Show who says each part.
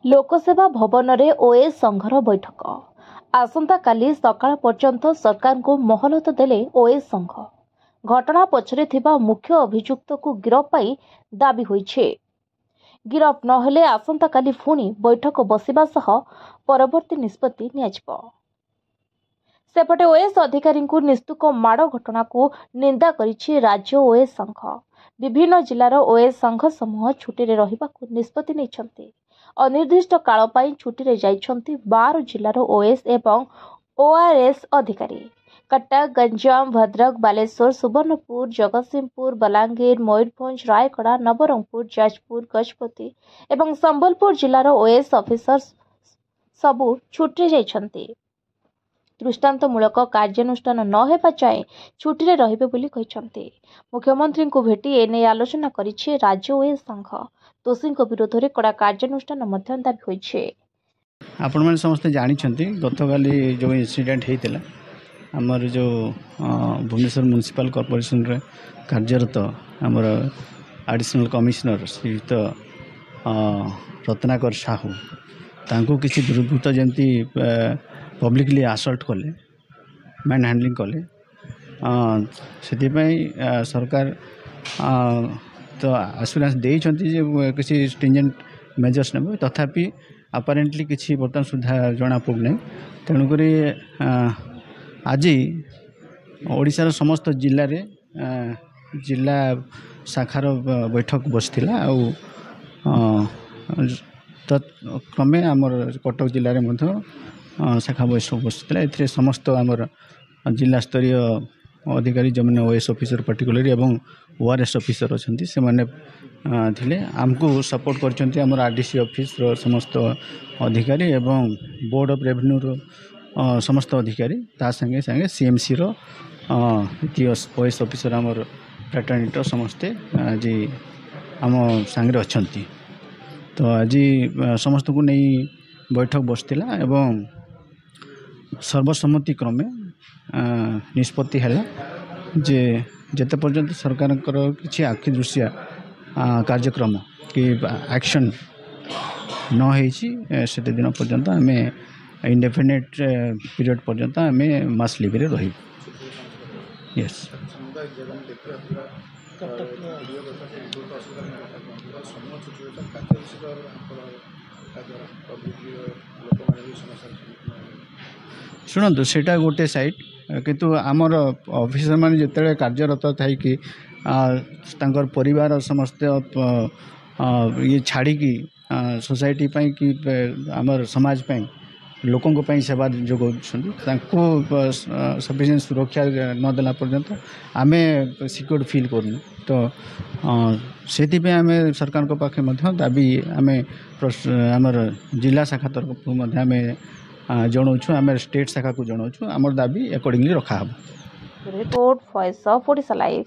Speaker 1: लोकसेवा भवन में ओएस संघर बैठक आसंता काली सकाळ पर्यंत सरकार को मोहलत देले ओएस संघ। घटना पछरे थिबा मुख्य अभियुक्त को गिरफ पाई दाबी होइछे। गिरफ नहेले आसंता काली पुणी बैठक बसिबा सह परवर्ती निष्पत्ति नियाजिबो। सेपटे ओएस अधिकारी को निस्तुक माड़ घटना को निंदा करिछि राज्य ओएस संघ। विभिन्न जिलार ओएस संघ समूह छुट्टी रे रहिबाकु निष्पत्ति नेछन्ते। अनिर्दिष्ट काल पाई छुट्टी रे जाइछन्ति 12 जिलार ओएस एवं ओआरएस अधिकारी। कटक, गंजाम, भद्रक, बालेश्वर, सुवर्णपुर, जगतसिंहपुर, बलांगीर, मयूरभंज, रायगड़ा, नवरंगपुर, जाजपुर, गजपति एवं संबलपुर जिलार ओएस ऑफिसर सबु छुट्टी जाइछन्ति। दृष्टांतमूलक कार्यानुष्ठान न हेबा जाए छुट्टी रे रहिबे बोली कहिसंते। मुख्यमंत्री को भेटी एने आलोचना करिछि राज्य ओएस संघ। दोषी विरोध में कड़ा कार्यानुष्ठान मध्य दाबी होइछे।
Speaker 2: आपण माने समस्त जानि छंती गतकाली जो इंसिडेंट हेतिला हमर जो भुवनेश्वर म्युनिसिपल कॉर्पोरेशन रे कार्यरत हमर एडिशनल कमिश्नर श्रीयुत रत्नाकर साहू तांको किसी दुर्बृत्त जंती पब्लिकली असल्ट कले, मैन हैंडलिंग कले। से सरकार तो आश्योरेंस देइछंती जे किसी स्ट्रिंजेंट मेजर्स ने तथापि अपारेंटली किसी बर्तमान सुधा जना पड़ना। तेणुक आज ओडिशार समस्त जिले रे जिला शाखार बैठक बसथिला तत्क्रमे आमर कटक जिले में शाखा बैठक बसथिला। एथिरे समस्त आमर जिला स्तरीय अधिकारी जो मैंने ओएस ऑफिसर पर्टिकुलरली एवं ओआरएस ऑफिसर अच्छा से मैंने थिले आमको सपोर्ट करछन्ती हमर आरडीसी ऑफिस रो समस्त अधिकारी एवं बोर्ड ऑफ रेवेन्यू रो समस्त अधिकारी ता संगे संगे सीएमसी रो ओएस ऑफिसर हमर फ्रेटर्निटी समस्ते आज आम संगे अच्छन्ती। तो आज समस्त को नहीं बैठक बसथिला एवं सर्वसम्मति क्रमे निष्पत्ति है जे जेते पर्यंत सरकार किसी आखि दृश्य कार्यक्रम कि एक्शन न होइछि से दिन पर्यंत आम इंडेफिनिट पीरियड पर्यंत आम मास लिव रे रही। यस शुणु सेटा गोटे साइड किंतु आमर ऑफिसर मान जिते कार्यरत थी कि परिवार समस्त ये छाड़ी की सोसाइटी पाई कि आमर समाज पाई लोकों को सेवा जोगाऊँ सफिशिएंट सुरक्षा नदेला पर्यंत आम सिक्योर फील करूँ। तो से आम सरकार को पाखे दाबी आम आमर जिला शाखा तरफ आम जनाऊँ आम स्टेट शाखा को जनाऊँ आमर दाबी अकॉर्डिंगली रखा।
Speaker 1: Report voice of Odisha live.